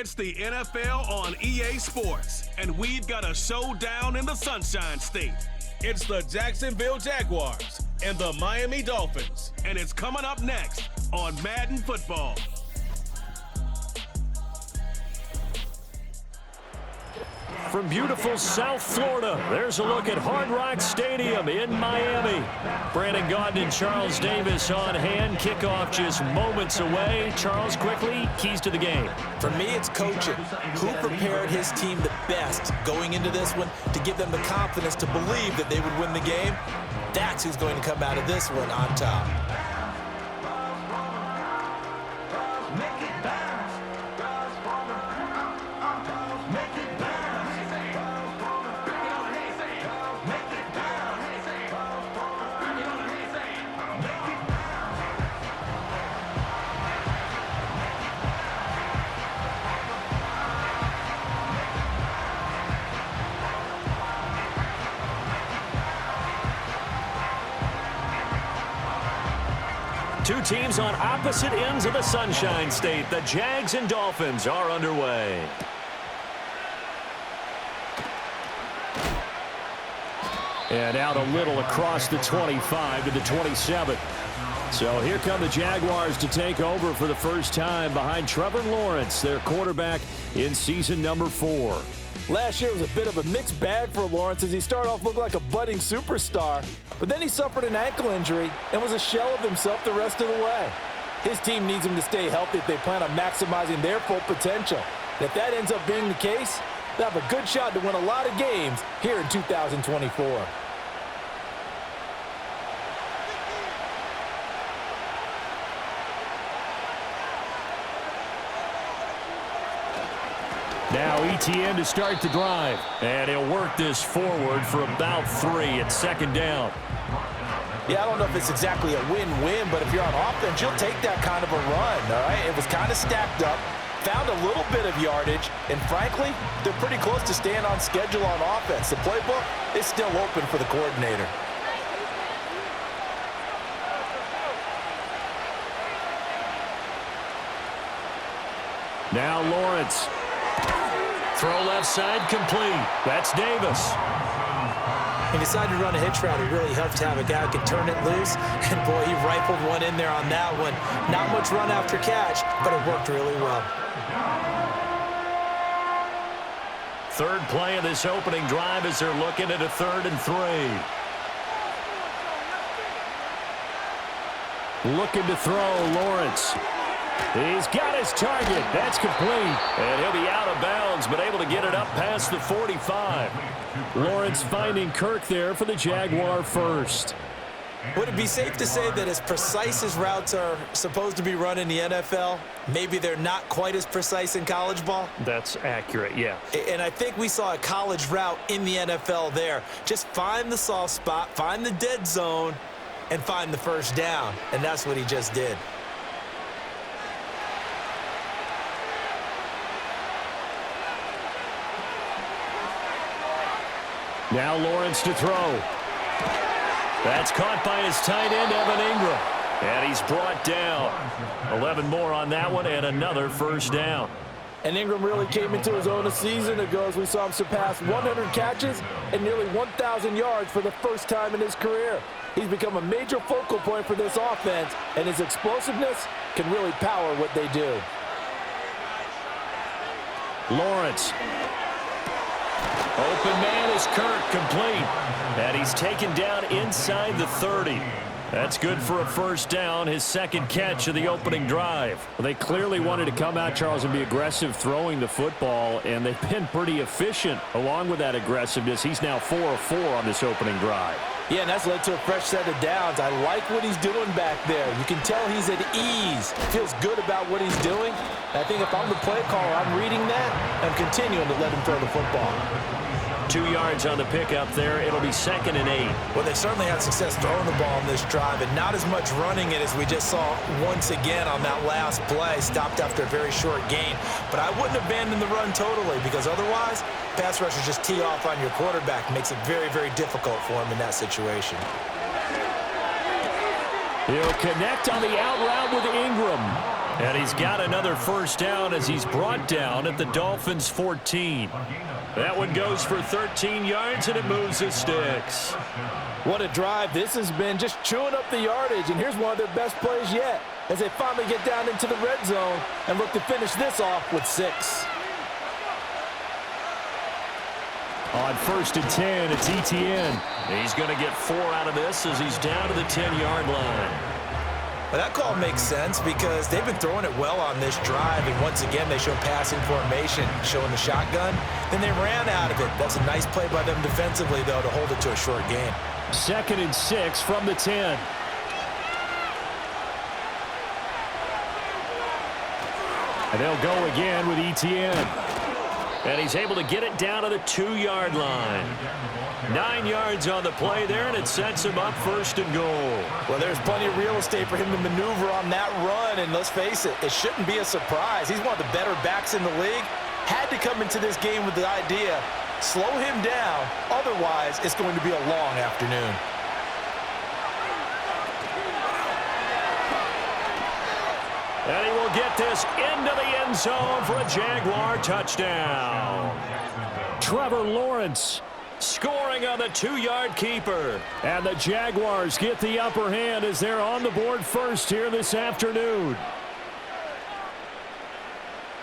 It's the NFL on EA Sports, and we've got a showdown in the Sunshine State. It's the Jacksonville Jaguars and the Miami Dolphins, and it's coming up next on Madden Football. From beautiful South Florida, there's a look at Hard Rock Stadium in Miami. Brandon Gaudin and Charles Davis on hand. Kickoff just moments away. Charles, quickly, keys to the game. For me, it's coaching. Who prepared his team the best going into this one to give them the confidence to believe that they would win the game? That's who's going to come out of this one on top. Two teams on opposite ends of the Sunshine State. The Jags and Dolphins are underway. And out a little across the 25 to the 27. So here come the Jaguars to take over for the first time behind Trevor Lawrence, their quarterback in season number 4. Last year was a bit of a mixed bag for Lawrence as he started off looking like a budding superstar, but then he suffered an ankle injury and was a shell of himself the rest of the way. His team needs him to stay healthy if they plan on maximizing their full potential. And if that ends up being the case, they'll have a good shot to win a lot of games here in 2024. Now ETN to start the drive. And he'll work this forward for about 3 at second down. Yeah, I don't know if it's exactly a win-win, but if you're on offense, you'll take that kind of a run, all right? It was kind of stacked up, found a little bit of yardage, and frankly, they're pretty close to staying on schedule on offense. The playbook is still open for the coordinator. Now Lawrence. Throw left side complete. That's Davis. He decided to run a hitch route. It really helped to have a guy who could turn it loose. And, boy, he rifled one in there on that one. Not much run after catch, but it worked really well. Third play of this opening drive as they're looking at a 3rd and 3. Looking to throw, Lawrence. He's got his target. That's complete. And he'll be out of bounds, but able to get it up past the 45. Lawrence finding Kirk there for the Jaguar first. Would it be safe to say that as precise as routes are supposed to be run in the NFL, maybe they're not quite as precise in college ball? That's accurate, yeah. And I think we saw a college route in the NFL there. Just find the soft spot, find the dead zone, and find the first down. And that's what he just did. Now Lawrence to throw. That's caught by his tight end, Evan Ingram. And he's brought down. 11 more on that one and another first down. And Ingram really came into his own a season ago as we saw him surpass 100 catches and nearly 1,000 yards for the first time in his career. He's become a major focal point for this offense, and his explosiveness can really power what they do. Lawrence. Open man is Kirk, complete. And he's taken down inside the 30. That's good for a first down, his second catch of the opening drive. Well, they clearly wanted to come out, Charles, and be aggressive throwing the football, and they've been pretty efficient along with that aggressiveness. He's now 4 of 4 on this opening drive. Yeah, and that's led to a fresh set of downs. I like what he's doing back there. You can tell he's at ease. Feels good about what he's doing. And I think if I'm the play caller, I'm reading that and continuing to let him throw the football. 2 yards on the pickup there. It'll be 2nd and 8. Well, they certainly had success throwing the ball on this drive, and not as much running it as we just saw once again on that last play. Stopped after a very short gain. But I wouldn't abandon the run totally, because otherwise, pass rushers just tee off on your quarterback. Makes it very, very difficult for him in that situation. He'll connect on the out route with Ingram. And he's got another first down as he's brought down at the Dolphins' 14. That one goes for 13 yards, and it moves the sticks. What a drive this has been, just chewing up the yardage. And here's one of their best plays yet as they finally get down into the red zone and look to finish this off with 6. On 1st and 10, it's Etienne. He's going to get 4 out of this as he's down to the 10-yard line. Well, that call makes sense because they've been throwing it well on this drive, and once again they show passing formation, showing the shotgun. Then they ran out of it. That's a nice play by them defensively, though, to hold it to a short gain. 2nd and 6 from the 10. And they'll go again with Etienne. And he's able to get it down to the 2-yard line. 9 yards on the play there, and it sets him up 1st and goal. Well, there's plenty of real estate for him to maneuver on that run, and let's face it, it shouldn't be a surprise. He's one of the better backs in the league. Had to come into this game with the idea, slow him down, otherwise it's going to be a long afternoon. And he will get this into the end zone for a Jaguar touchdown. Trevor Lawrence scoring on the 2-yard keeper. And the Jaguars get the upper hand as they're on the board first here this afternoon.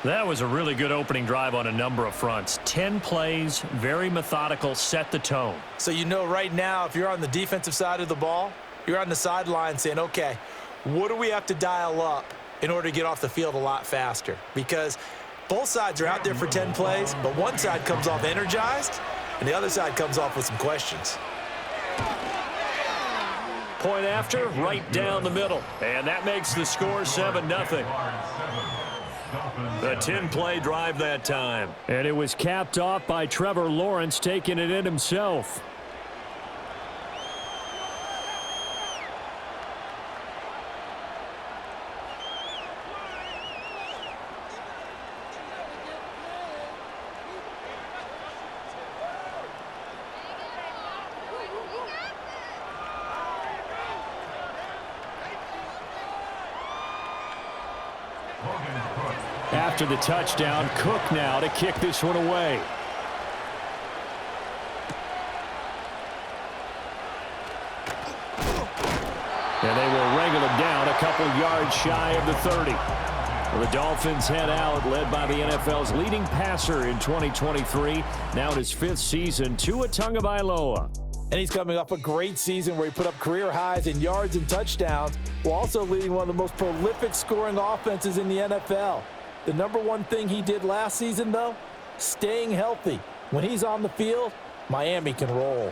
That was a really good opening drive on a number of fronts. 10 plays, very methodical, set the tone. So you know right now, if you're on the defensive side of the ball, you're on the sideline saying, okay, what do we have to dial up in order to get off the field a lot faster? Because both sides are out there for 10 plays, but one side comes off energized, and the other side comes off with some questions. Point after, right down the middle. And that makes the score 7-0. The 10-play drive that time. And it was capped off by Trevor Lawrence taking it in himself. After the touchdown, Cook now to kick this one away. And they will wrangle him down a couple yards shy of the 30. Well, the Dolphins head out, led by the NFL's leading passer in 2023. Now in his 5th season, Tua Tagovailoa. And he's coming off a great season where he put up career highs in yards and touchdowns while also leading one of the most prolific scoring offenses in the NFL. The number one thing he did last season, though, staying healthy. When he's on the field, Miami can roll.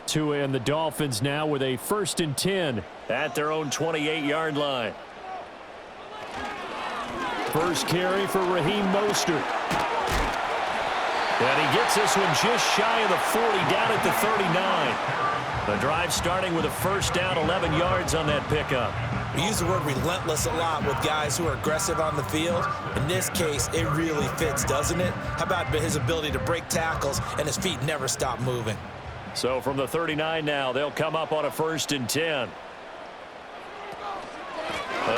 Tua and the Dolphins now with a 1st and 10 at their own 28-yard line. First carry for Raheem Mostert. And he gets this one just shy of the 40, down at the 39. The drive starting with a first down, 11 yards on that pickup. We use the word relentless a lot with guys who are aggressive on the field. In this case, it really fits, doesn't it? How about his ability to break tackles and his feet never stop moving? So from the 39 now, they'll come up on a 1st and 10.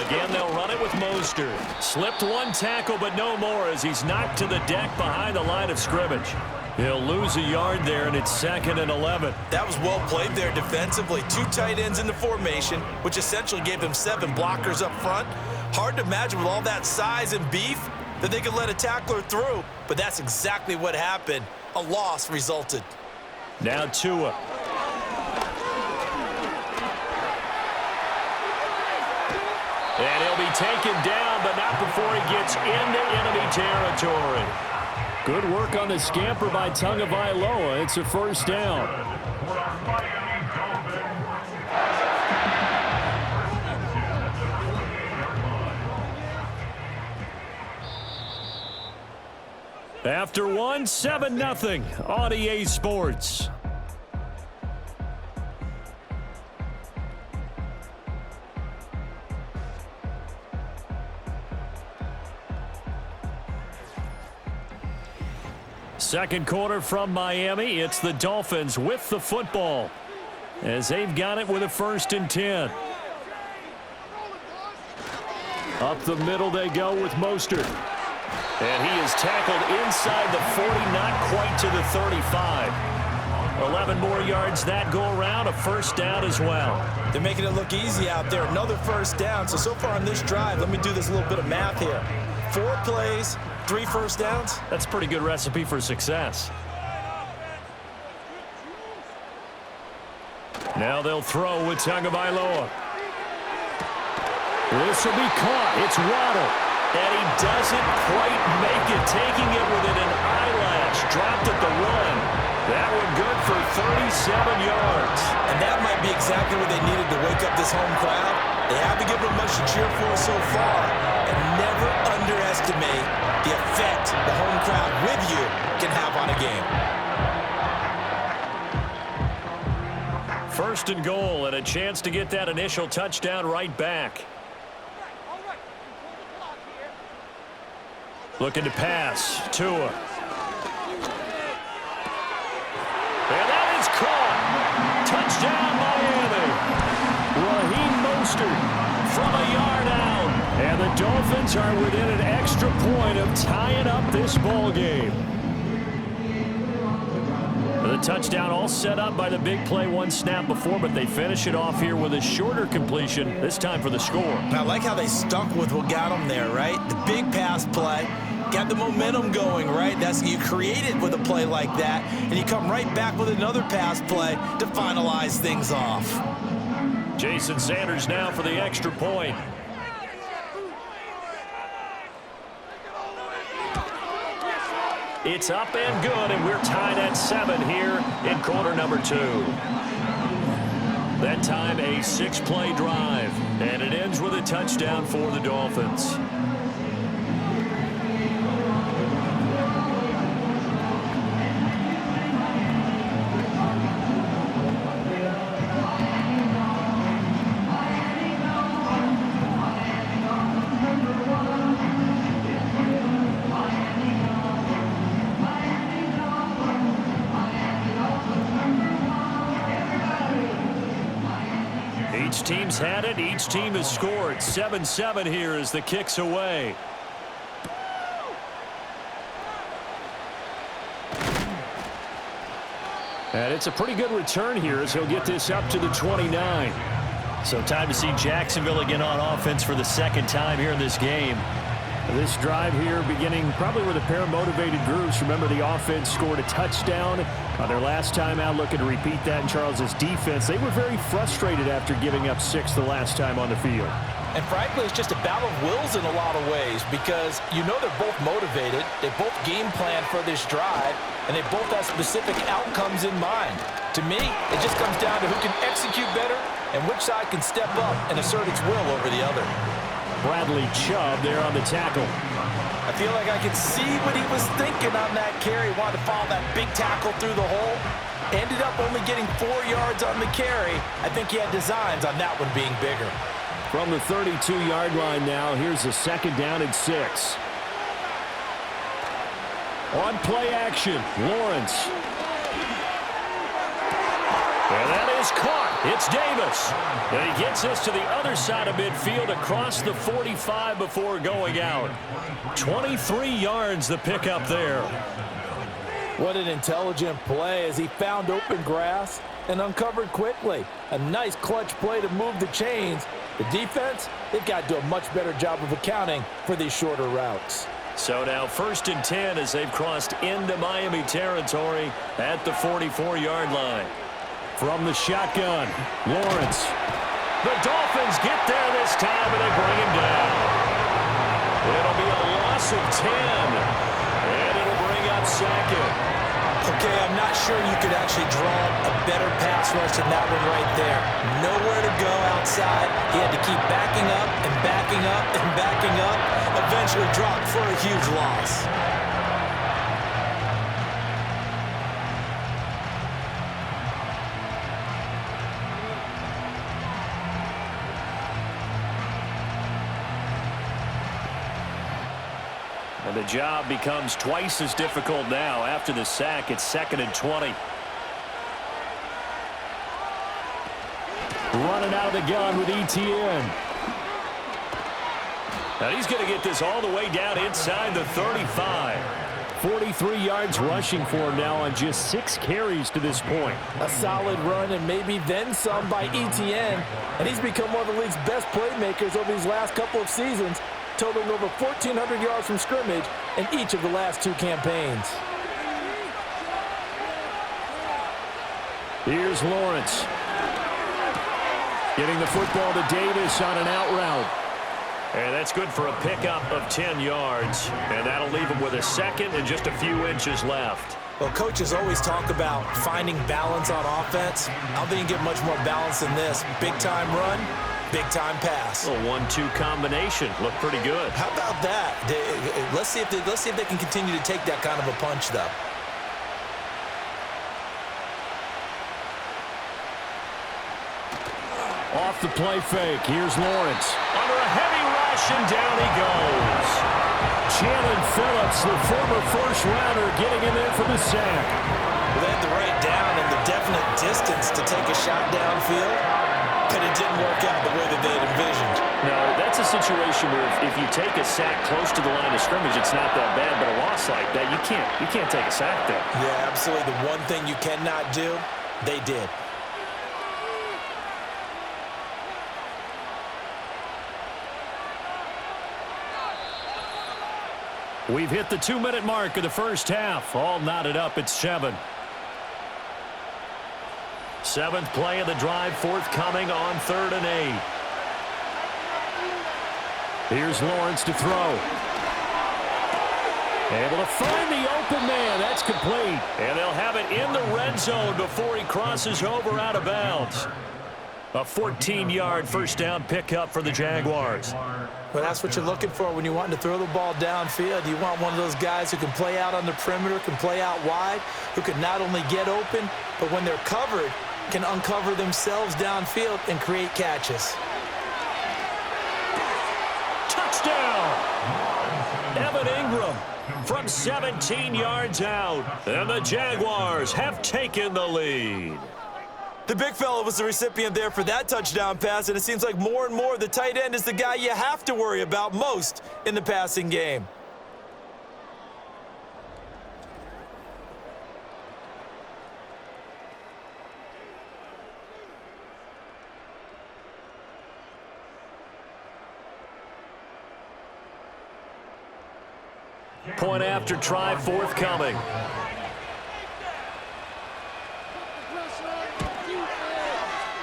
Again, they'll run it with Mostert. Slipped one tackle, but no more as he's knocked to the deck behind the line of scrimmage. He'll lose a yard there, and it's 2nd and 11. That was well played there defensively. 2 tight ends in the formation, which essentially gave them 7 blockers up front. Hard to imagine with all that size and beef that they could let a tackler through, but that's exactly what happened. A loss resulted. Now Tua. And he'll be taken down, but not before he gets into enemy territory. Good work on the scamper by Tagovailoa. It's a first down. After one, 7-0 on EA Sports. Second quarter from Miami. It's the Dolphins with the football. as they've got it with a 1st and 10. Up the middle they go with Mostert. And he is tackled inside the 40, not quite to the 35. 11 more yards that go around, a 1st down as well. They're making it look easy out there. Another 1st down. So far on this drive, let me do this little bit of math here. 4 plays, 3 1st downs. That's a pretty good recipe for success. Now they'll throw with Tagovailoa. This will be caught. It's Waddle. And he doesn't quite make it, taking it within an eyelash. Dropped at the run. That one good for 37 yards. And that might be exactly what they needed to wake up this home crowd. They haven't given them much to cheer for so far. And never underestimate the effect the home crowd with you can have on a game. 1st and goal, and a chance to get that initial touchdown right back. Looking to pass. Tua. And that is caught. Touchdown, Miami. Raheem Mostert from a yard out. And the Dolphins are within an extra point of tying up this ball game. The touchdown all set up by the big play 1 snap before, but they finish it off here with a shorter completion, this time for the score. I like how they stuck with what got them there, right? The big pass play. Got the momentum going, right? That's you create it with a play like that, and you come right back with another pass play to finalize things off. Jason Sanders now for the extra point. It's up and good, and we're tied at 7 here in quarter number 2. That time a 6-play drive, and it ends with a touchdown for the Dolphins. Each team's had it. Each team has scored. 7-7 here as the kick's away. And it's a pretty good return here as he'll get this up to the 29. So time to see Jacksonville again on offense for the 2nd time here in this game. This drive here beginning probably with a pair of motivated groups. Remember, the offense scored a touchdown on their last time out, looking to repeat that in Charles's defense. They were very frustrated after giving up 6 the last time on the field. And frankly, it's just a battle of wills in a lot of ways because you know they're both motivated. They both game plan for this drive, and they both have specific outcomes in mind. To me, it just comes down to who can execute better and which side can step up and assert its will over the other. Bradley Chubb there on the tackle. I feel like I could see what he was thinking on that carry. Wanted to follow that big tackle through the hole. Ended up only getting 4 yards on the carry. I think he had designs on that one being bigger. From the 32-yard line now, here's a 2nd down and 6. On play action, Lawrence. And that is caught. It's Davis. And he gets us to the other side of midfield across the 45 before going out. 23 yards the pickup there. What an intelligent play as he found open grass and uncovered quickly. A nice clutch play to move the chains. The defense, they've got to do a much better job of accounting for these shorter routes. So now 1st and 10 as they've crossed into Miami territory at the 44-yard line. From the shotgun, Lawrence. The Dolphins get there this time, and they bring him down. It'll be a loss of 10, and it'll bring up 2nd. Okay, I'm not sure you could actually draw a better pass rush than that one right there. Nowhere to go outside. He had to keep backing up and backing up and backing up. Eventually dropped for a huge loss. And the job becomes twice as difficult now. After the sack, it's 2nd and 20. running out of the gun with ETN. And he's going to get this all the way down inside the 35. 43 yards rushing for him now on just 6 carries to this point. A solid run and maybe then some by ETN. And he's become one of the league's best playmakers over these last couple of seasons, totaling over 1,400 yards from scrimmage in each of the last 2 campaigns. Here's Lawrence. Getting the football to Davis on an out route. And that's good for a pickup of 10 yards. And that'll leave him with a second and just a few inches left. Well, coaches always talk about finding balance on offense. I don't think you get much more balance than this. Big-time run, big-time pass. A 1-2 combination. Looked pretty good. How about that? Let's see if they can continue to take that kind of a punch, though. Off the play fake. Here's Lawrence. Under a heavy rush, and down he goes. Jalen Phillips, the former first-rounder, getting in there for the sack. Well, they had the right down and the definite distance to take a shot downfield, but it didn't work out the way that they had envisioned. No, that's a situation where if you take a sack close to the line of scrimmage, it's not that bad, but a loss like that, you can't take a sack there. Yeah, absolutely. The one thing you cannot do, they did. We've hit the 2-minute mark of the first half. All knotted up at 7. 7th play of the drive, forthcoming on 3rd and 8. Here's Lawrence to throw. Able to find the open man. That's complete. And they'll have it in the red zone before he crosses over out of bounds. A 14-yard first down pickup for the Jaguars. Well, that's what you're looking for when you want to throw the ball downfield. You want one of those guys who can play out on the perimeter, can play out wide, who can not only get open, but when they're covered, can uncover themselves downfield and create catches. Touchdown! Evan Ingram from 17 yards out. And the Jaguars have taken the lead. The big fella was the recipient there for that touchdown pass, and it seems like more and more the tight end is the guy you have to worry about most in the passing game. Point after try forthcoming.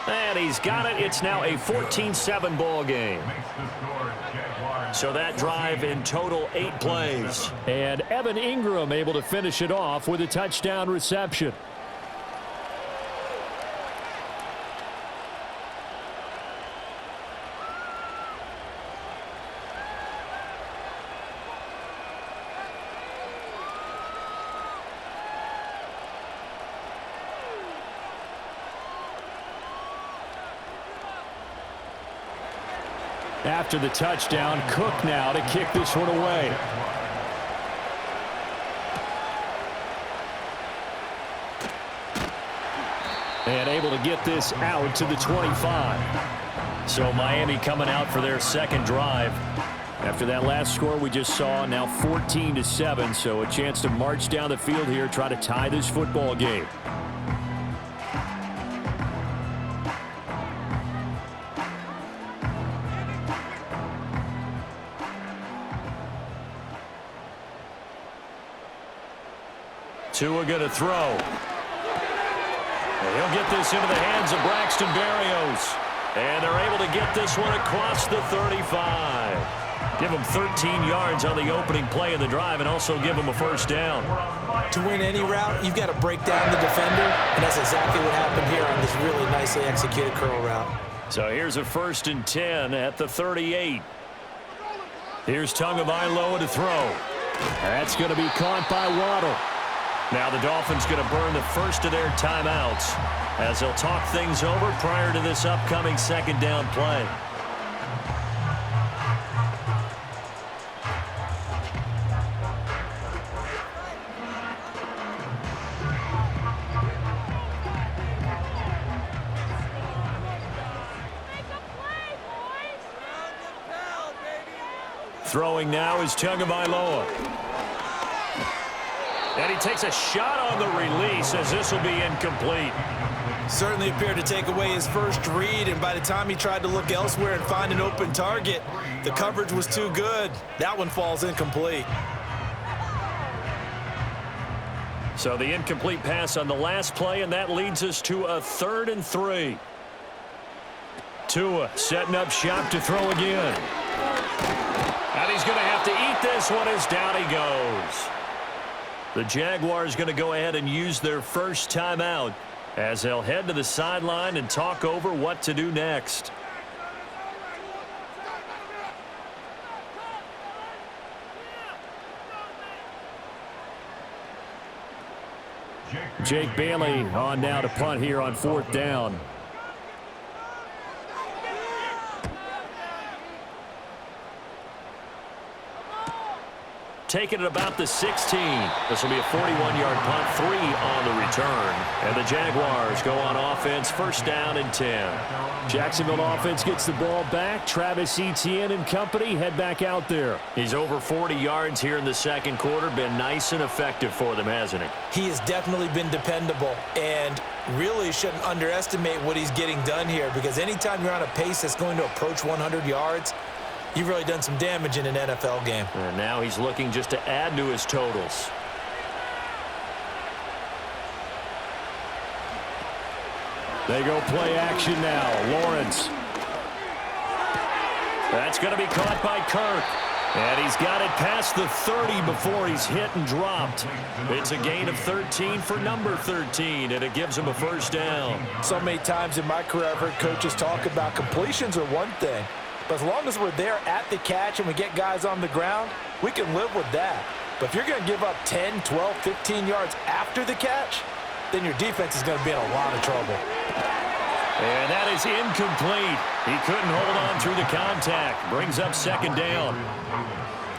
And he's got it. It's now a 14-7 ball game. So that drive in total 8 plays. And Evan Ingram able to finish it off with a touchdown reception. After the touchdown, Cook now to kick this one away. And able to get this out to the 25. So Miami coming out for their second drive. After that last score we just saw, now 14-7. So a chance to march down the field here, try to tie this football game. Tua going to throw. And he'll get this into the hands of Braxton Berrios. And they're able to get this one across the 35. Give him 13 yards on the opening play of the drive and also give him a first down. To win any route, you've got to break down the defender, and that's exactly what happened here on this really nicely executed curl route. So here's a 1st and 10 at the 38. Here's Tagovailoa to throw. That's going to be caught by Waddle. Now the Dolphins going to burn the first of their timeouts as they'll talk things over prior to this upcoming second down play. Throwing now is Tagovailoa. And he takes a shot on the release as this will be incomplete. Certainly appeared to take away his first read, and by the time he tried to look elsewhere and find an open target, the coverage was too good. That one falls incomplete. So the incomplete pass on the last play, and that leads us to a 3rd and 3. Tua setting up shop to throw again. And he's going to have to eat this one as down he goes. The Jaguars going to go ahead and use their first timeout as they'll head to the sideline and talk over what to do next. Jake Bailey on now to punt here on 4th down. Taking it about the 16. This will be a 41-yard punt, 3 on the return. And the Jaguars go on offense, 1st down and 10. Jacksonville offense gets the ball back. Travis Etienne and company head back out there. He's over 40 yards here in the 2nd quarter. Been nice and effective for them, hasn't he? He has definitely been dependable, and really shouldn't underestimate what he's getting done here, because anytime you're on a pace that's going to approach 100 yards, you've really done some damage in an NFL game. And now he's looking just to add to his totals. They go play action now. Lawrence. That's going to be caught by Kirk. And he's got it past the 30 before he's hit and dropped. It's a gain of 13 for number 13, and it gives him a 1st down. So many times in my career I've heard coaches talk about completions are one thing, but as long as we're there at the catch and we get guys on the ground, we can live with that. But if you're going to give up 10, 12, 15 yards after the catch, then your defense is going to be in a lot of trouble. And that is incomplete. He couldn't hold on through the contact. Brings up 2nd down.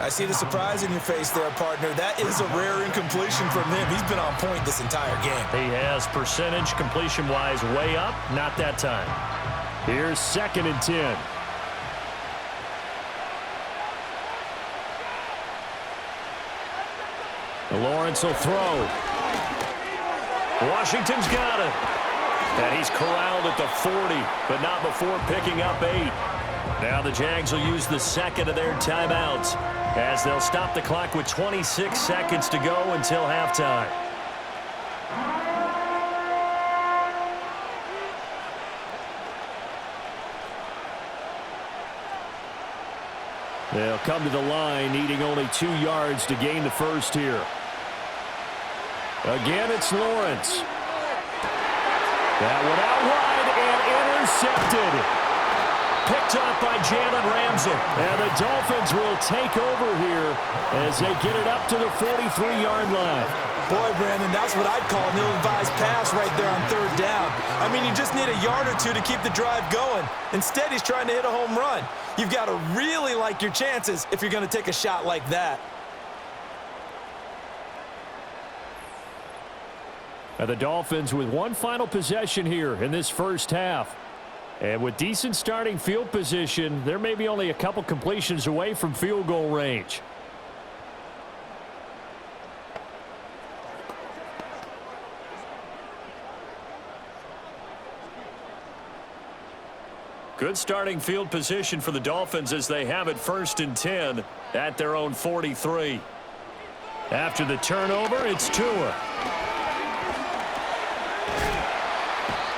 I see the surprise in your face there, partner. That is a rare incompletion from him. He's been on point this entire game. He has percentage completion-wise way up. Not that time. Here's 2nd and 10. Lawrence will throw. Washington's got it. And he's corralled at the 40, but not before picking up 8. Now the Jags will use the 2nd of their timeouts as they'll stop the clock with 26 seconds to go until halftime. They'll come to the line needing only 2 yards to gain the 1st here. Again, it's Lawrence. That one out wide and intercepted. Picked up by Jalen Ramsey. And the Dolphins will take over here as they get it up to the 43-yard line. Boy, Brandon, that's what I'd call an ill-advised pass right there on 3rd down. I mean, you just need a yard or two to keep the drive going. Instead, he's trying to hit a home run. You've got to really like your chances if you're going to take a shot like that. And the Dolphins with one final possession here in this 1st half. And with decent starting field position, they're maybe only a couple completions away from field goal range. Good starting field position for the Dolphins as they have it 1st and 10 at their own 43. After the turnover, it's Tua.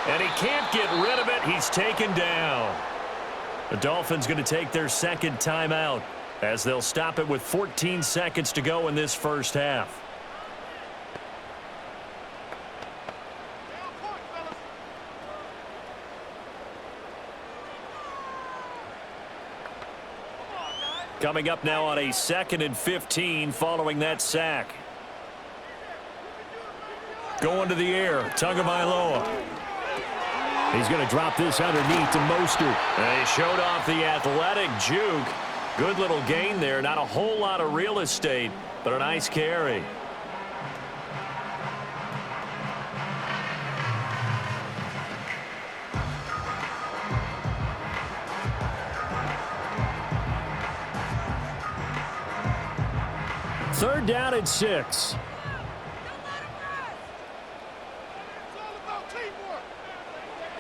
And he can't get rid of it. He's taken down. The Dolphins going to take their 2nd timeout as they'll stop it with 14 seconds to go in this 1st half. Coming up now on a 2nd and 15 following that sack. Going to the air, Tagovailoa. He's going to drop this underneath to Mostert. And he showed off the athletic juke. Good little gain there. Not a whole lot of real estate, but a nice carry. 3rd down and 6.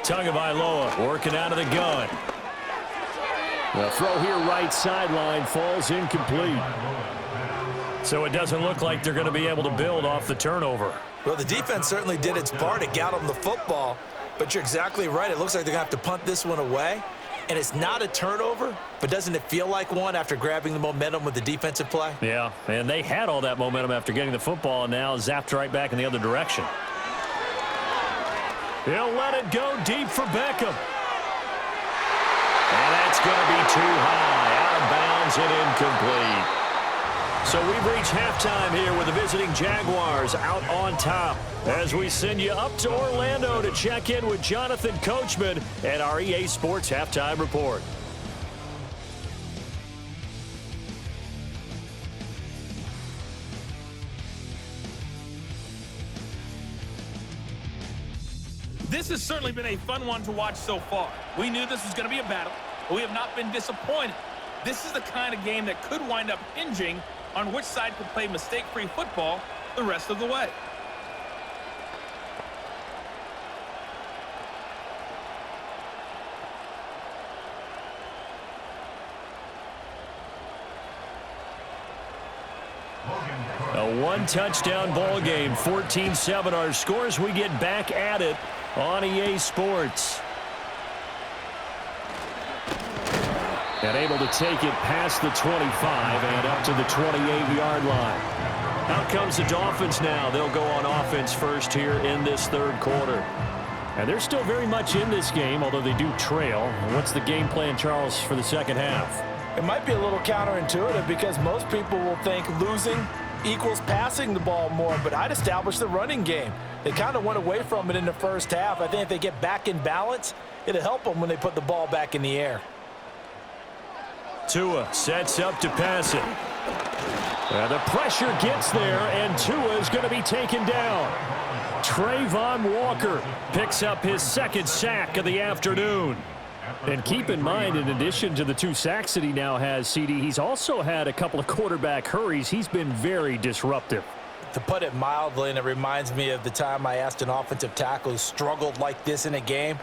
Tagovailoa working out of the gun. The throw here right sideline falls incomplete. So it doesn't look like they're going to be able to build off the turnover. Well, the defense certainly did its part to get them the football, but you're exactly right. It looks like they're going to have to punt this one away, and it's not a turnover, but doesn't it feel like one after grabbing the momentum with the defensive play? Yeah, and they had all that momentum after getting the football, and now zapped right back in the other direction. He'll let it go deep for Beckham. And that's going to be too high, out of bounds and incomplete. So we've reached halftime here with the visiting Jaguars out on top as we send you up to Orlando to check in with Jonathan Coachman and our EA Sports Halftime Report. This has certainly been a fun one to watch so far. We knew this was going to be a battle, but we have not been disappointed. This is the kind of game that could wind up hinging on which side could play mistake-free football the rest of the way. A one-touchdown ball game, 14-7 our scores. We get back at it on EA Sports. And able to take it past the 25 and up to the 28-yard line. Out comes the Dolphins now. They'll go on offense first here in this 3rd quarter. And they're still very much in this game, although they do trail. What's the game plan, Charles, for the 2nd half? It might be a little counterintuitive because most people will think losing equals passing the ball more, but I'd establish the running game. They kind of went away from it in the 1st half. I think if they get back in balance, it'll help them when they put the ball back in the air. Tua sets up to pass it. The pressure gets there, and Tua is going to be taken down. Trayvon Walker picks up his 2nd sack of the afternoon. And keep in mind, in addition to the 2 sacks that he now has, CD, he's also had a couple of quarterback hurries. He's been very disruptive. To put it mildly, and it reminds me of the time I asked an offensive tackle who struggled like this in a game,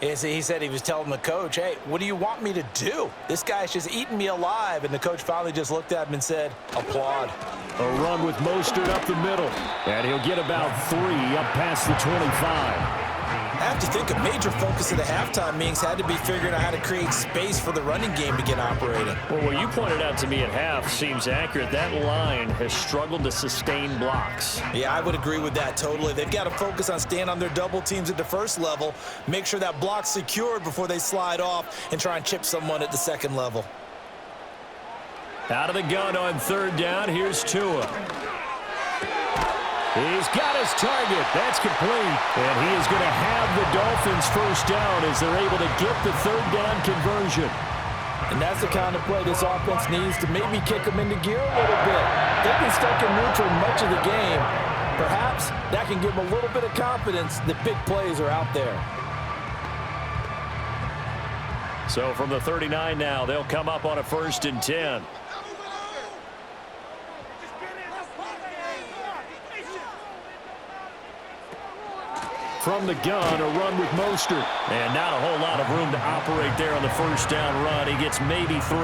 is he said he was telling the coach, hey, what do you want me to do? This guy's just eating me alive. And the coach finally just looked at him and said, applaud. A run with Mostert up the middle. And he'll get about 3 up past the 25. I have to think a major focus of the halftime meetings had to be figuring out how to create space for the running game to get operating. Well, what you pointed out to me at half seems accurate. That line has struggled to sustain blocks. Yeah, I would agree with that totally. They've got to focus on staying on their double teams at the 1st level, make sure that block's secured before they slide off and try and chip someone at the 2nd level. Out of the gun on 3rd down, here's Tua. He's got his target. That's complete. And he is going to have the Dolphins 1st down as they're able to get the 3rd down conversion. And that's the kind of play this offense needs to maybe kick them into gear a little bit. They've been stuck in neutral much of the game. Perhaps that can give them a little bit of confidence that big plays are out there. So from the 39 now, they'll come up on a 1st and 10. From the gun, a run with Mostert. And not a whole lot of room to operate there on the 1st down run. He gets maybe 3.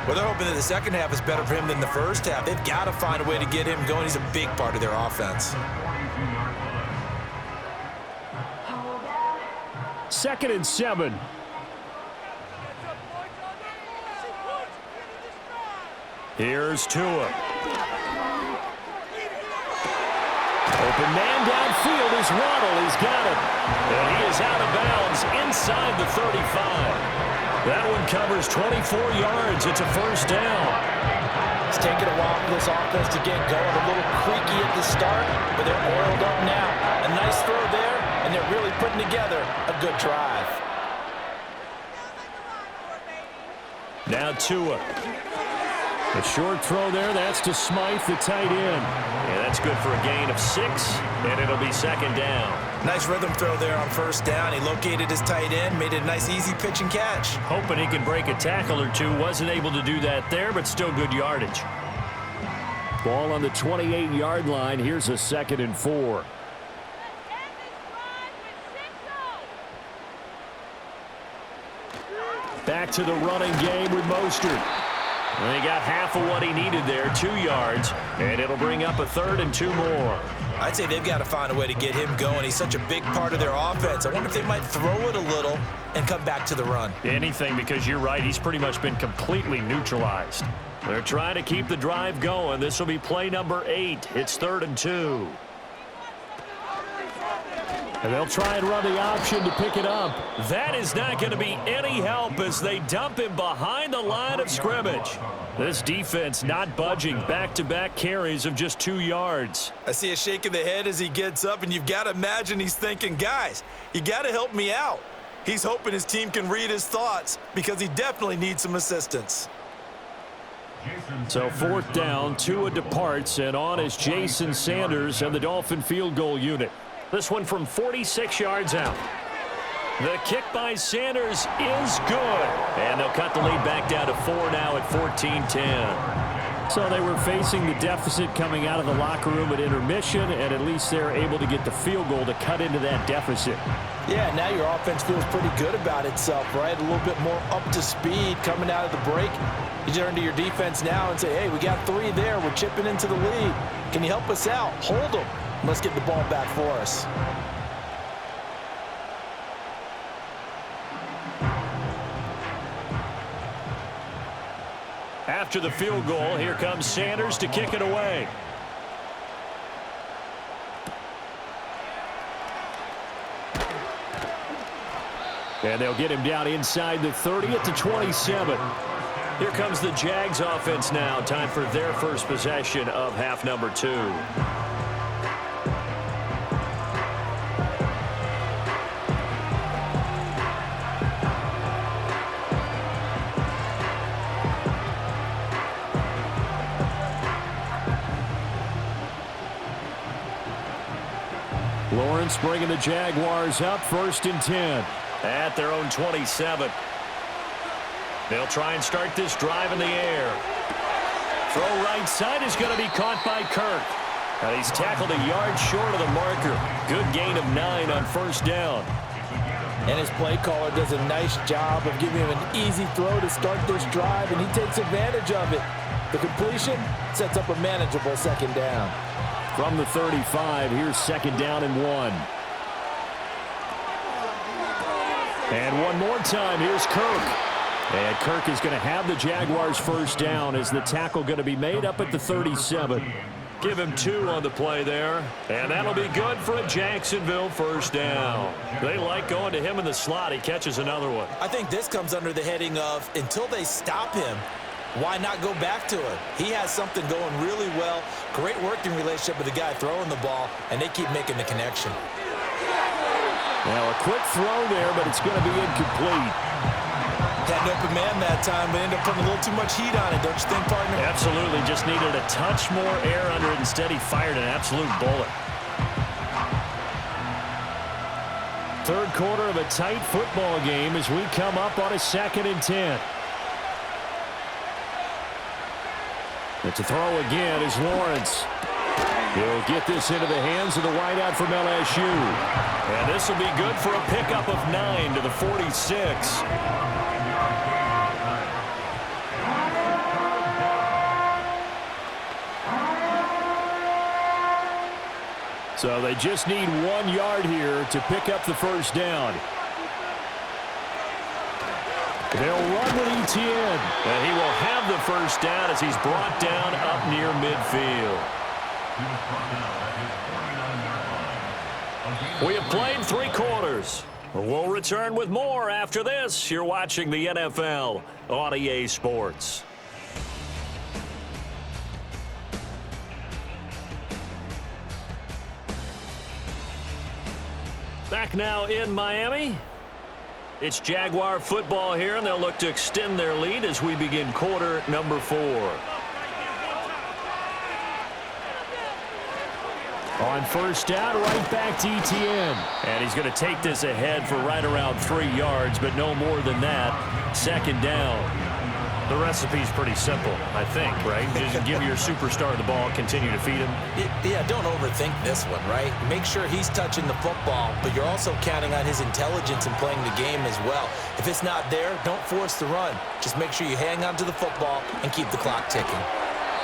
Well, they're hoping that the 2nd half is better for him than the 1st half. They've got to find a way to get him going. He's a big part of their offense. 2nd and 7. Here's Tua. Open man downfield is Waddle. He's got it. And he is out of bounds inside the 35. That one covers 24 yards. It's a 1st down. It's taken a while for this offense to get going. A little creaky at the start, but they're oiled up now. A nice throw there, and they're really putting together a good drive. Now Tua. A short throw there. That's to Smythe, the tight end. Yeah, that's good for a gain of 6, and it'll be 2nd down. Nice rhythm throw there on 1st down. He located his tight end, made it a nice easy pitch and catch. Hoping he can break a tackle or two. Wasn't able to do that there, but still good yardage. Ball on the 28-yard line. Here's a 2nd and 4. Back to the running game with Mostert. And he got half of what he needed there, 2 yards, and it'll bring up a 3rd and 2 more. I'd say they've got to find a way to get him going. He's such a big part of their offense. I wonder if they might throw it a little and come back to the run. Anything, because you're right, he's pretty much been completely neutralized. They're trying to keep the drive going. This will be play number 8. It's 3rd and 2. And they'll try and run the option to pick it up. That is not going to be any help as they dump him behind the line of scrimmage. This defense not budging. Back-to-back carries of just 2 yards. I see a shake of the head as he gets up, and you've got to imagine he's thinking, guys, you got to help me out. He's hoping his team can read his thoughts because he definitely needs some assistance. So 4th down, Tua departs, and on is Jason Sanders and the Dolphin field goal unit. This one from 46 yards out. The kick by Sanders is good. And they'll cut the lead back down to 4 now at 14-10. So they were facing the deficit coming out of the locker room at intermission, and at least they're able to get the field goal to cut into that deficit. Yeah, now your offense feels pretty good about itself, right? A little bit more up to speed coming out of the break. You turn to your defense now and say, hey, we got 3 there. We're chipping into the lead. Can you help us out? Hold them. Let's get the ball back for us. After the field goal, here comes Sanders to kick it away. And they'll get him down inside the 30 at the 27. Here comes the Jags offense now. Time for their first possession of half number 2. Lawrence bringing the Jaguars up, 1st and 10. At their own 27. They'll try and start this drive in the air. Throw right side is going to be caught by Kirk. And he's tackled a yard short of the marker. Good gain of 9 on 1st down. And his play caller does a nice job of giving him an easy throw to start this drive, and he takes advantage of it. The completion sets up a manageable 2nd down. From the 35, here's 2nd down and 1. And one more time, here's Kirk. And Kirk is going to have the Jaguars' 1st down as the tackle going to be made up at the 37. Give him 2 on the play there. And that'll be good for a Jacksonville 1st down. They like going to him in the slot. He catches another one. I think this comes under the heading of until they stop him, why not go back to him? He has something going really well. Great working relationship with the guy throwing the ball, and they keep making the connection. Now a quick throw there, but it's going to be incomplete. Had an open man that time, but ended up putting a little too much heat on it, don't you think, partner? Absolutely. Just needed a touch more air under it. Instead, he fired an absolute bullet. 3rd quarter of a tight football game as we come up on a 2nd and 10. It's a throw again is Lawrence. He'll get this into the hands of the wideout from LSU. And this will be good for a pickup of 9 to the 46. So they just need 1 yard here to pick up the 1st down. They'll run with Etienne. And he will have the 1st down as he's brought down up near midfield. We have played 3 quarters. We'll return with more after this. You're watching the NFL on EA Sports. Back now in Miami. It's Jaguar football here, and they'll look to extend their lead as we begin quarter number 4. On 1st down, right back to Etienne. And he's going to take this ahead for right around 3 yards, but no more than that. 2nd down. The recipe's pretty simple, I think, right? Just give your superstar the ball, continue to feed him. Yeah, don't overthink this one, right? Make sure he's touching the football, but you're also counting on his intelligence in playing the game as well. If it's not there, don't force the run. Just make sure you hang on to the football and keep the clock ticking.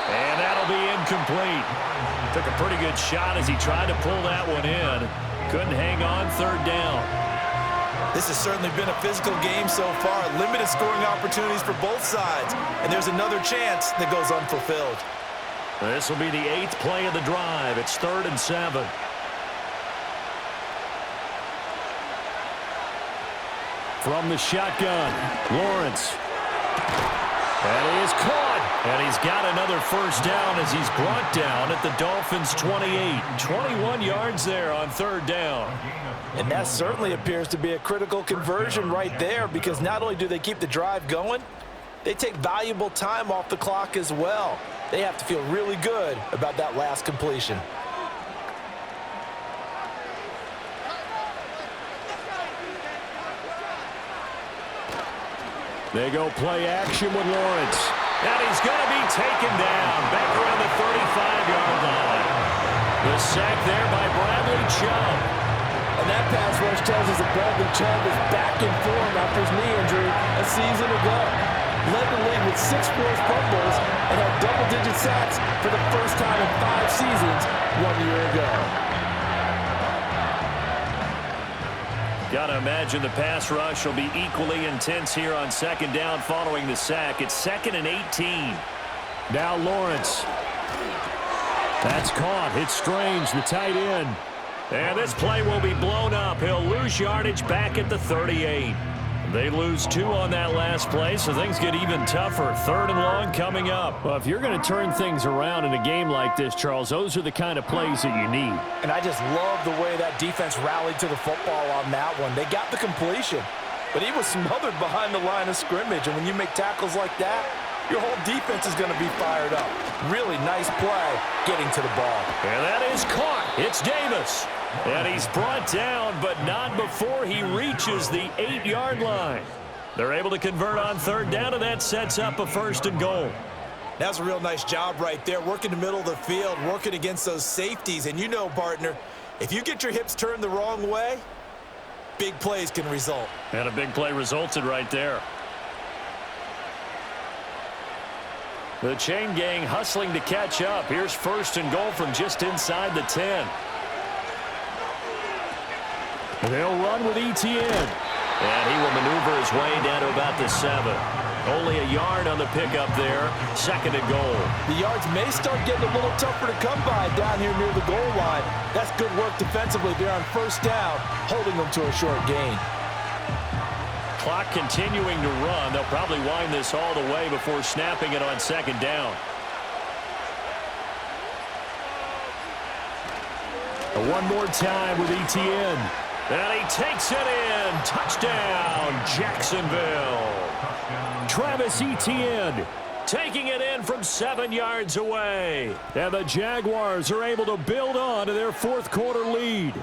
And that'll be incomplete. Took a pretty good shot as he tried to pull that one in. Couldn't hang on third down. This has certainly been a physical game so far. Limited scoring opportunities for both sides. And there's another chance that goes unfulfilled. This will be the 8th play of the drive. It's 3rd and 7. From the shotgun, Lawrence. And he is caught. And he's got another first down as he's brought down at the Dolphins' 28. 21 yards there on 3rd down. And that certainly appears to be a critical conversion right there, because not only do they keep the drive going, they take valuable time off the clock as well. They have to feel really good about that last completion. They go play action with Lawrence. And he's going to be taken down back around the 35-yard line. The sack there by Bradley Chubb. And that pass rush tells us that Bradley Chubb is back in form after his knee injury a season ago. Led the league with 6 forced fumbles and had double-digit sacks for the first time in 5 seasons 1 year ago. Got to imagine the pass rush will be equally intense here on 2nd down following the sack. It's 2nd and 18. Now Lawrence. That's caught. It's Strange, the tight end. And this play will be blown up. He'll lose yardage back at the 38. They lose 2 on that last play, so things get even tougher. 3rd and long coming up. Well, if you're going to turn things around in a game like this, Charles, those are the kind of plays that you need. And I just love the way that defense rallied to the football on that one. They got the completion, but he was smothered behind the line of scrimmage. And when you make tackles like that, your whole defense is going to be fired up. Really nice play getting to the ball. And that is caught. It's Davis. And he's brought down, but not before he reaches the 8-yard line. They're able to convert on 3rd down, and that sets up a 1st and goal. That's a real nice job right there, working the middle of the field, working against those safeties. And you know, partner, if you get your hips turned the wrong way, big plays can result. And a big play resulted right there. The chain gang hustling to catch up. Here's 1st and goal from just inside the 10. They'll run with Etienne. And he will maneuver his way down to about the 7. Only a yard on the pickup there. 2nd and goal. The yards may start getting a little tougher to come by down here near the goal line. That's good work defensively there on 1st down, holding them to a short gain. Clock continuing to run. They'll probably wind this all the way before snapping it on 2nd down. One more time with Etienne. And he takes it in. Touchdown, Jacksonville. Travis Etienne taking it in from 7 yards away. And the Jaguars are able to build on to their 4th quarter lead.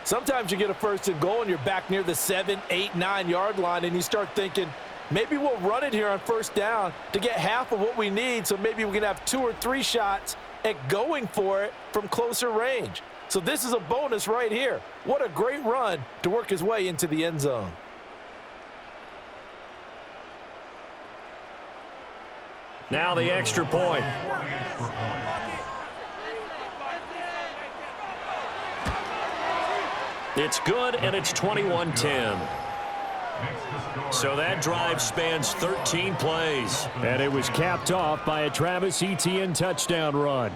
Sometimes you get a 1st and goal and you're back near the 7, 8, 9-yard line, and you start thinking, maybe we'll run it here on 1st down to get half of what we need, so maybe we can have 2 or 3 shots at going for it from closer range. So this is a bonus right here. What a great run to work his way into the end zone. Now the extra point. It's good, and it's 21-10. So that drive spans 13 plays. And it was capped off by a Travis Etienne touchdown run.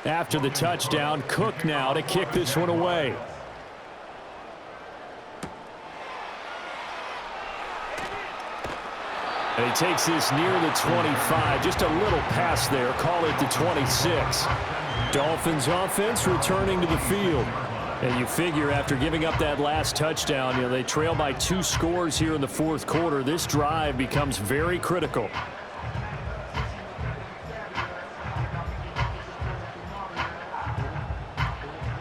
After the touchdown, Cook now to kick this one away. And he takes this near the 25. Just a little pass there. Call it the 26. Dolphins offense returning to the field. And you figure after giving up that last touchdown, they trail by 2 scores here in the fourth quarter. This drive becomes very critical.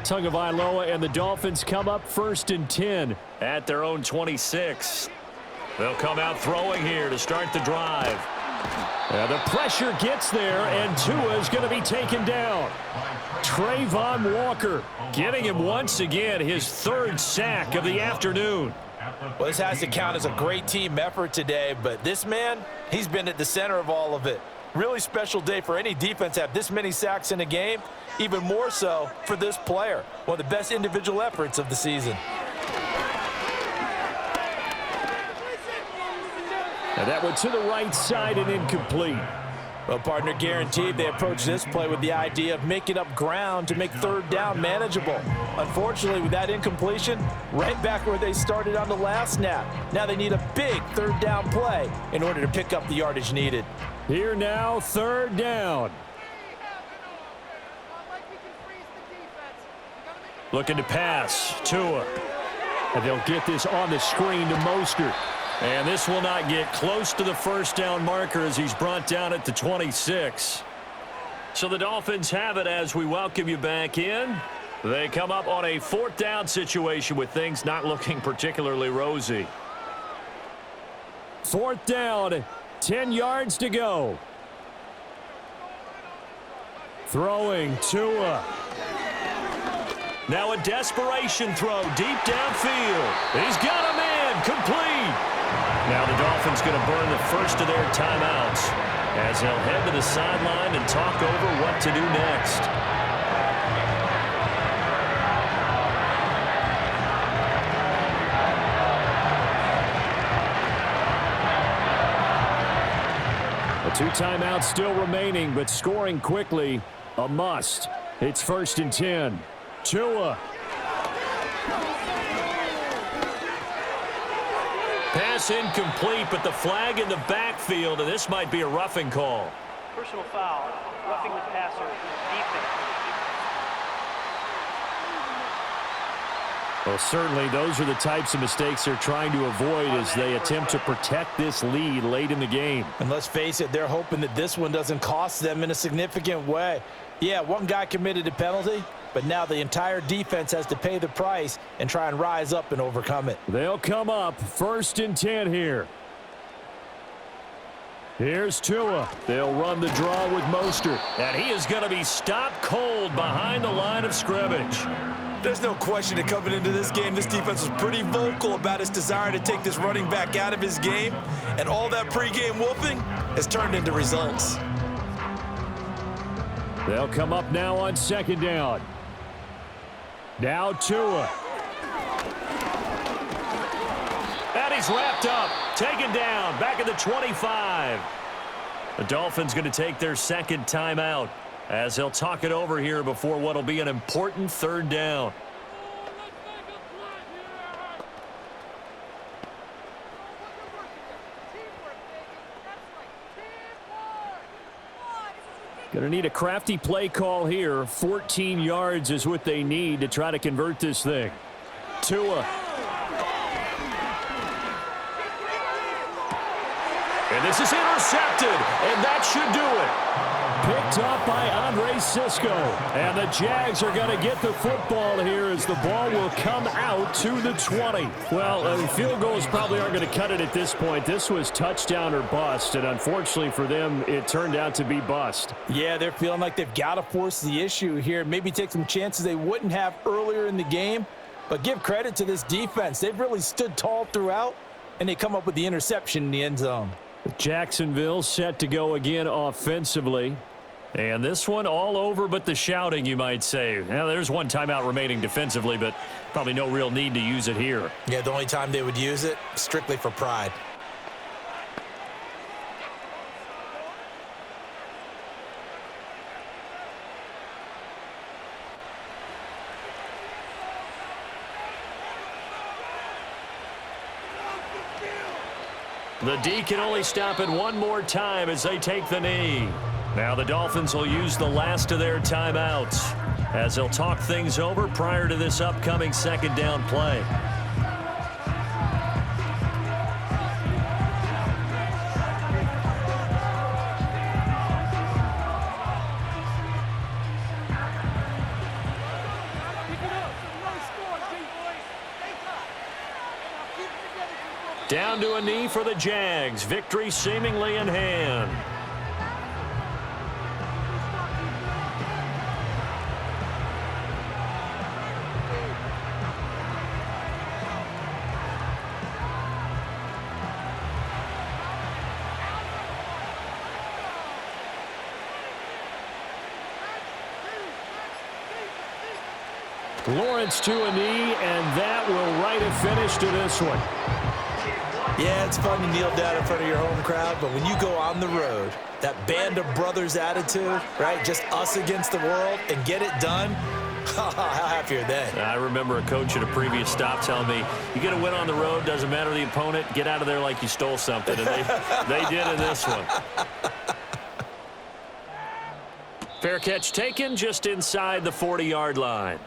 Tagovailoa and the Dolphins come up 1st and 10 at their own 26. They'll come out throwing here to start the drive. The pressure gets there, and Tua is going to be taken down. Trayvon Walker getting him once again his 3rd sack of the afternoon. Well, this has to count as a great team effort today, but this man, he's been at the center of all of it. Really special day for any defense to have this many sacks in a game, even more so for this player. One of the best individual efforts of the season. And that went to the right side and incomplete. Well, partner, guaranteed they approach this play with the idea of making up ground to make 3rd down manageable. Unfortunately, with that incompletion, right back where they started on the last snap. Now they need a big 3rd down play in order to pick up the yardage needed. Here now, 3rd down. Looking to pass. Tua. And they'll get this on the screen to Mostert. And this will not get close to the 1st down marker as he's brought down at the 26. So the Dolphins have it as we welcome you back in. They come up on a 4th down situation with things not looking particularly rosy. 4th down, 10 yards to go. Throwing Tua. Now a desperation throw deep downfield. He's got a man complete. Now the Dolphins going to burn the 1st of their timeouts as they'll head to the sideline and talk over what to do next. The 2 timeouts still remaining, but scoring quickly, a must. It's 1st and 10. Tua. Pass incomplete, but the flag in the backfield, and this might be a roughing call. Personal foul, roughing the passer, defense. Well, certainly those are the types of mistakes they're trying to avoid as they attempt to protect this lead late in the game. And let's face it, they're hoping that this one doesn't cost them in a significant way. Yeah, one guy committed a penalty, but now the entire defense has to pay the price and try and rise up and overcome it. They'll come up 1st and 10 here. Here's Tua. They'll run the draw with Mostert. And he is going to be stopped cold behind the line of scrimmage. There's no question that coming into this game, this defense was pretty vocal about its desire to take this running back out of his game. And all that pregame wolfing has turned into results. They'll come up now on 2nd down. Now Tua. And he's wrapped up. Taken down. Back at the 25. The Dolphins going to take their 2nd timeout as they'll talk it over here before what will be an important 3rd down. Going to need a crafty play call here. 14 yards is what they need to try to convert this thing. Tua. And this is intercepted, and that should do it. Picked up by Andre Sisco. And the Jags are going to get the football here as the ball will come out to the 20. Well, field goals probably aren't going to cut it at this point. This was touchdown or bust, and unfortunately for them, it turned out to be bust. Yeah, they're feeling like they've got to force the issue here. Maybe take some chances they wouldn't have earlier in the game. But give credit to this defense. They've really stood tall throughout, and they come up with the interception in the end zone. Jacksonville set to go again offensively. And this one all over but the shouting, you might say. Now, there's one timeout remaining defensively, but probably no real need to use it here. Yeah, the only time they would use it, strictly for pride. The D can only stop it one more time as they take the knee. Now the Dolphins will use the last of their timeouts as they'll talk things over prior to this upcoming second down play. Down to a knee for the Jags. Victory seemingly in hand. Lawrence to a knee, and that will write a finish to this one. Yeah, it's fun to kneel down in front of your home crowd, but when you go on the road, that band of brothers attitude, right, just us against the world, and get it done, how happy are they? I remember a coach at a previous stop telling me, you get a win on the road, doesn't matter the opponent, get out of there like you stole something, and they did in this one. Fair catch taken just inside the 40-yard line.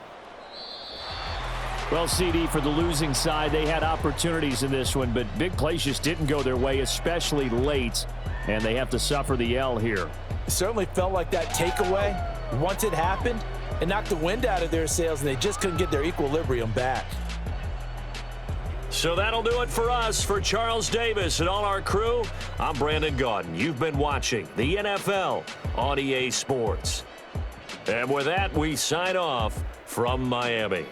Well, CD, for the losing side, they had opportunities in this one, but big plays just didn't go their way, especially late, and they have to suffer the L here. It certainly felt like that takeaway, once it happened, it knocked the wind out of their sails, and they just couldn't get their equilibrium back. So that'll do it for us. For Charles Davis and all our crew, I'm Brandon Gaudin. You've been watching the NFL on EA Sports. And with that, we sign off from Miami.